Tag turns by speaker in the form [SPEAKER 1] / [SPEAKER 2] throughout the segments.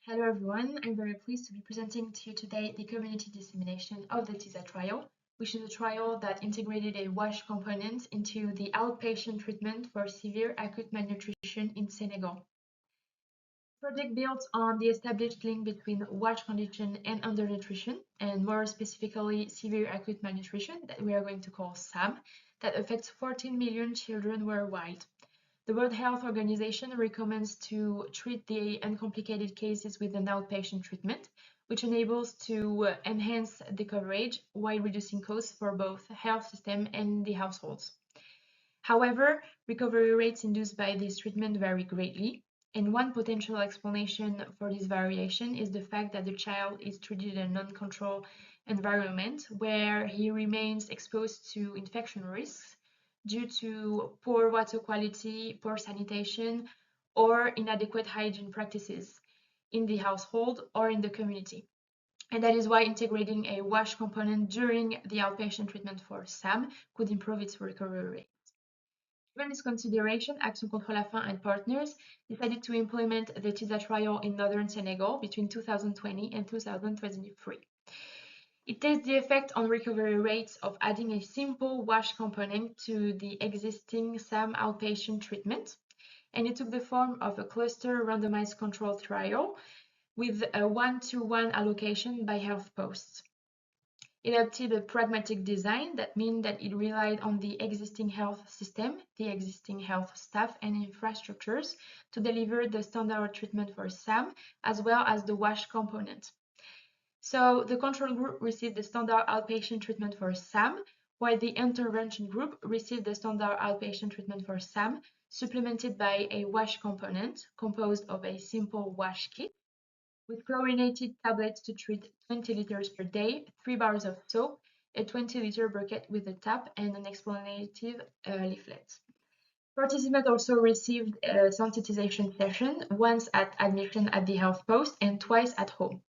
[SPEAKER 1] Hello everyone, I'm very pleased to be presenting to you today the community dissemination of the TISA trial, which is a trial that integrated a WASH component into the outpatient treatment for severe acute malnutrition in Senegal. The project builds on the established link between WASH condition and undernutrition, and more specifically severe acute malnutrition that we are going to call SAM, that affects 14 million children worldwide. The World Health Organization recommends to treat the uncomplicated cases with an outpatient treatment, which enables to enhance the coverage while reducing costs for both the health system and the households. However, recovery rates induced by this treatment vary greatly, and one potential explanation for this variation is the fact that the child is treated in a non-controlled environment where he remains exposed to infection risks due to poor water quality, poor sanitation, or inadequate hygiene practices in the household or in the community. And that is why integrating a WASH component during the outpatient treatment for SAM could improve its recovery rate. Given this consideration, Acción, contre, la Faim and partners decided to implement the TISA trial in northern Senegal between 2020 and 2023. It tests the effect on recovery rates of adding a simple WASH component to the existing SAM outpatient treatment, and it took the form of a cluster randomized control trial with a one-to-one allocation by health posts. It adopted a pragmatic design that means that it relied on the existing health system, the existing health staff and infrastructures to deliver the standard treatment for SAM as well as the WASH component. So the control group received the standard outpatient treatment for SAM, while the intervention group received the standard outpatient treatment for SAM, supplemented by a WASH component composed of a simple WASH kit with chlorinated tablets to treat 20 liters per day, 3 bars of soap, a 20-liter bucket with a tap, and an explanative leaflet. Participants also received a sensitization session, once at admission at the health post and twice at home.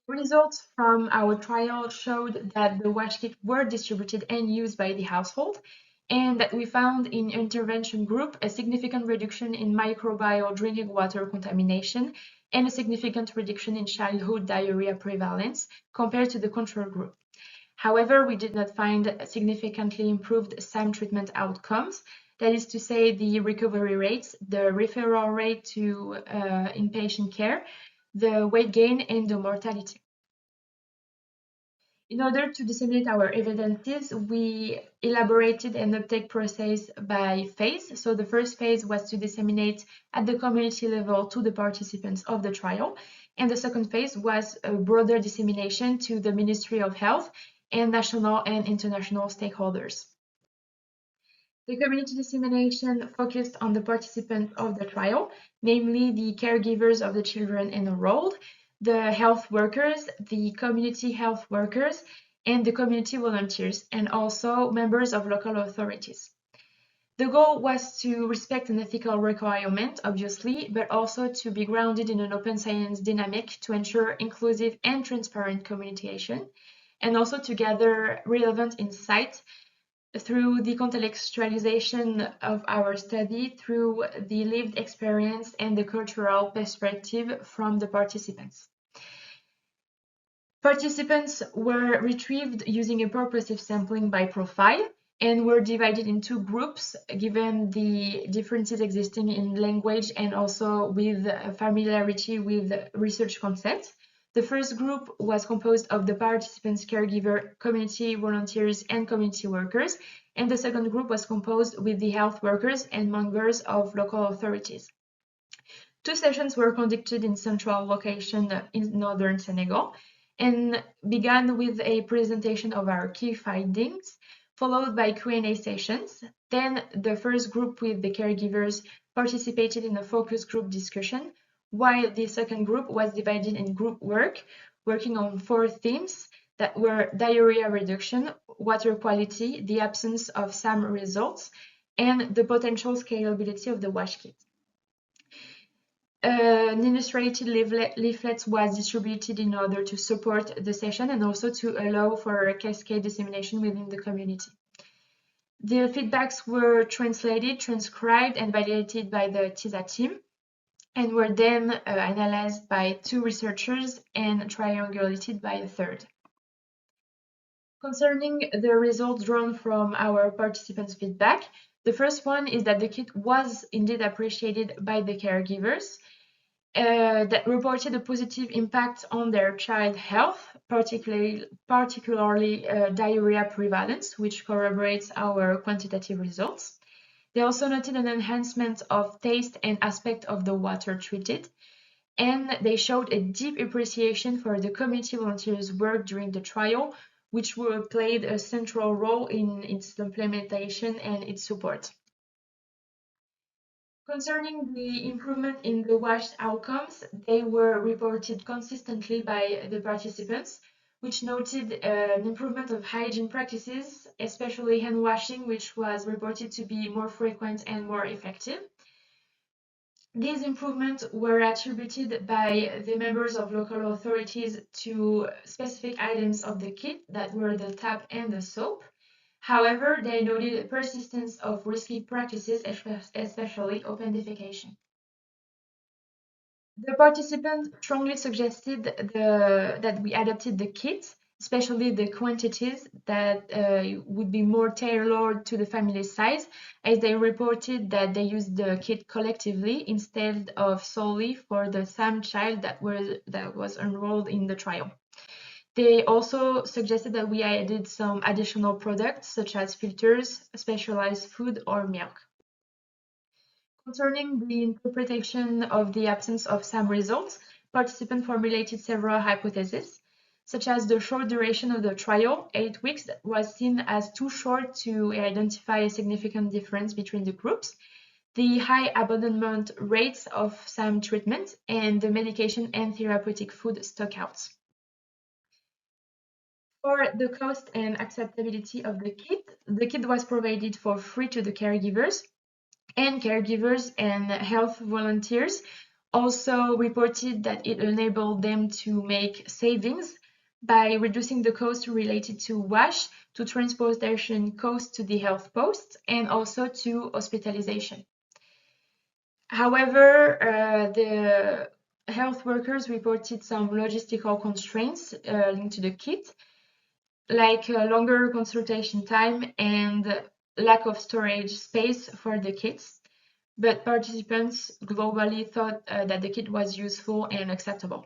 [SPEAKER 1] Results from our trial showed that the WASH kits were distributed and used by the household, and that we found in intervention group a significant reduction in microbial drinking water contamination and a significant reduction in childhood diarrhea prevalence compared to the control group. However, we did not find significantly improved SAM treatment outcomes, that is to say the recovery rates, the referral rate to inpatient care, the weight gain, and the mortality. In order to disseminate our evidences, we elaborated an uptake process by phase. So the first phase was to disseminate at the community level to the participants of the trial. And the second phase was a broader dissemination to the Ministry of Health and national and international stakeholders. The community dissemination focused on the participants of the trial, namely the caregivers of the children enrolled, the health workers, the community health workers, and the community volunteers, and also members of local authorities. The goal was to respect an ethical requirement, obviously, but also to be grounded in an open science dynamic to ensure inclusive and transparent communication, and also to gather relevant insight through the contextualization of our study, through the lived experience and the cultural perspective from the participants. Participants were retrieved using a purposive sampling by profile and were divided in two groups given the differences existing in language and also with familiarity with research concepts. The first group was composed of the participants' caregiver, community volunteers, and community workers, and the second group was composed with the health workers and members of local authorities. Two sessions were conducted in central location in northern Senegal and began with a presentation of our key findings, followed by Q&A sessions. Then the first group with the caregivers participated in a focus group discussion, while the second group was divided in group work, working on 4 themes that were diarrhea reduction, water quality, the absence of SAM results, and the potential scalability of the WASH kit. An illustrated leaflet was distributed in order to support the session and also to allow for a cascade dissemination within the community. The feedbacks were translated, transcribed, and validated by the TISA team. and were then analyzed by 2 researchers and triangulated by a third. Concerning the results drawn from our participants' feedback, the first one is that the kit was indeed appreciated by the caregivers, that reported a positive impact on their child health, particularly diarrhea prevalence, which corroborates our quantitative results. They also noted an enhancement of taste and aspect of the water treated, and they showed a deep appreciation for the community volunteers' work during the trial, which played a central role in its implementation and its support. Concerning the improvement in the WASH outcomes, they were reported consistently by the participants, which noted an improvement of hygiene practices, especially hand washing, which was reported to be more frequent and more effective. These improvements were attributed by the members of local authorities to specific items of the kit that were the tap and the soap. However, they noted a persistence of risky practices, especially open defecation. The participants strongly suggested that we adapted the kit, especially the quantities that would be more tailored to the family size, as they reported that they used the kit collectively instead of solely for the same child that was enrolled in the trial. They also suggested that we added some additional products such as filters, specialized food, or milk. Concerning the interpretation of the absence of some results, participants formulated several hypotheses, such as the short duration of the trial, 8 weeks, that was seen as too short to identify a significant difference between the groups, the high abandonment rates of some treatments, and the medication and therapeutic food stockouts. For the cost and acceptability of the kit was provided for free to the caregivers, and caregivers and health volunteers also reported that it enabled them to make savings by reducing the cost related to WASH, to transportation costs to the health posts, and also to hospitalization. However, the health workers reported some logistical constraints linked to the kit, like longer consultation time and lack of storage space for the kits, but participants globally thought that the kit was useful and acceptable.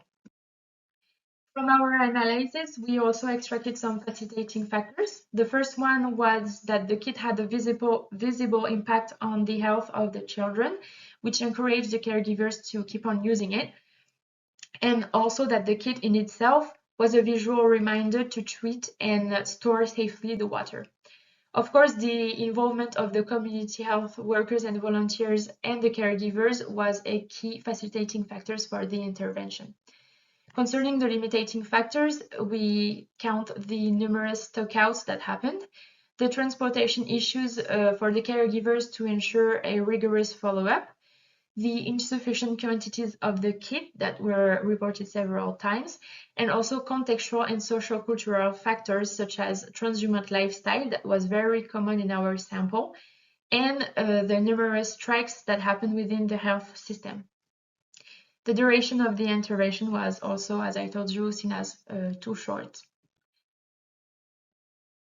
[SPEAKER 1] From our analysis, we also extracted some facilitating factors. The first one was that the kit had a visible impact on the health of the children, which encouraged the caregivers to keep on using it, and also that the kit in itself was a visual reminder to treat and store safely the water. Of course, the involvement of the community health workers and volunteers and the caregivers was a key facilitating factors for the intervention. Concerning the limiting factors, we count the numerous stockouts that happened, the transportation issues for the caregivers to ensure a rigorous follow-up, the insufficient quantities of the kit that were reported several times, and also contextual and social cultural factors such as transhumant lifestyle that was very common in our sample, and the numerous strikes that happened within the health system. The duration of the intervention was also, as I told you, seen as too short.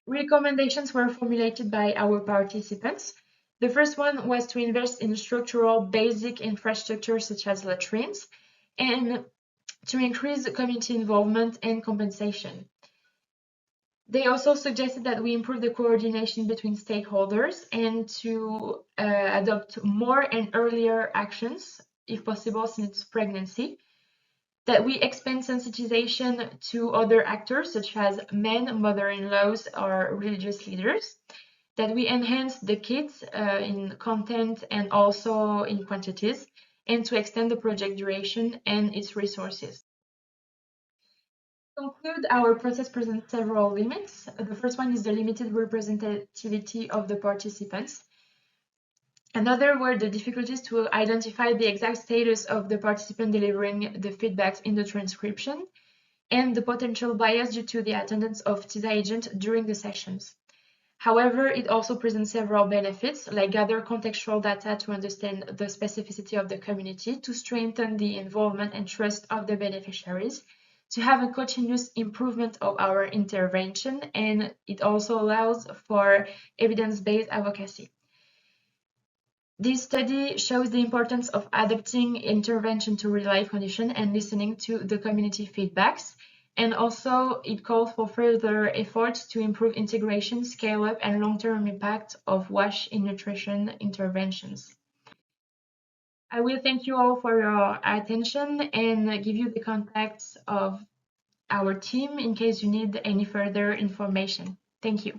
[SPEAKER 1] Recommendations were formulated by our participants. The first one was to invest in structural basic infrastructure such as latrines, and to increase community involvement and compensation. They also suggested that we improve the coordination between stakeholders and to adopt more and earlier actions, if possible, since pregnancy, that we expand sensitization to other actors such as men, mother-in-laws, or religious leaders, that we enhance the kits in content and also in quantities, and to extend the project duration and its resources. To conclude, our process presents several limits. The first one is the limited representativity of the participants. Another were the difficulties to identify the exact status of the participant delivering the feedbacks in the transcription, and the potential bias due to the attendance of TISA agent during the sessions. However, it also presents several benefits, like gather contextual data to understand the specificity of the community, to strengthen the involvement and trust of the beneficiaries, to have a continuous improvement of our intervention, and it also allows for evidence-based advocacy. This study shows the importance of adapting intervention to real-life conditions and listening to the community feedbacks. And also, it calls for further efforts to improve integration, scale-up, and long-term impact of WASH in nutrition interventions. I will thank you all for your attention and give you the contacts of our team in case you need any further information. Thank you.